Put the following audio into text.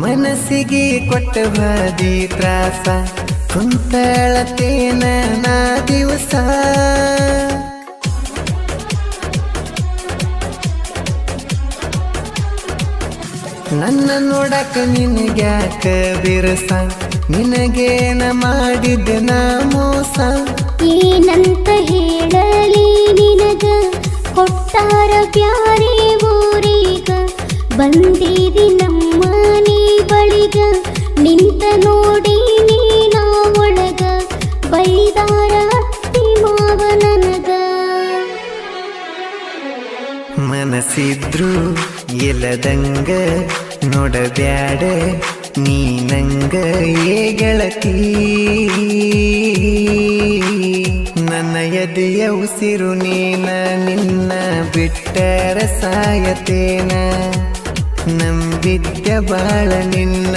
ಮನಸ್ಸಿಗೆ ಕೊಟ್ಟ ಬಾದಿ ತ್ರಾಸ ಕುಂತಳತೇನ ನಾ ದಿವಸ ನನ್ನ ನೋಡಕ ನಿನಗ್ಯಾಕ ಬಿರಸ ನಿನಗೇನ ಮಾಡಿದ್ದೆ ನಾ ಮೋಸ ಏನಂತ ಹೇಳಲಿ ನಿನಗ ಕೊಟ್ಟಾರ ಬ್ಯಾರೆ ಊರಿಗ ಬಂದಿದಿ ನಮ್ಮ ನೀ ಬಳಿಗ ನಿಂತ ನೋಡಿ ನೀನ ಒಳಗ ಬೈದಾರ ಅತ್ತಿ ಮಾವ ನನಗ ಮನಸ್ಸಿದ್ರು ಇಲ್ಲದಂಗ ನೋಡಬ್ಯಾಡ ನೀ ನಂಗ ಏ ಗೆಳತಿ ನನ್ನ ಎದೆಯ ಉಸಿರು ನೀನ ನಿನ್ನ ಬಿಟ್ಟರ ಸಾಯತೇನ ನಂಬಿದ್ದ ಬಾಳ ನಿನ್ನ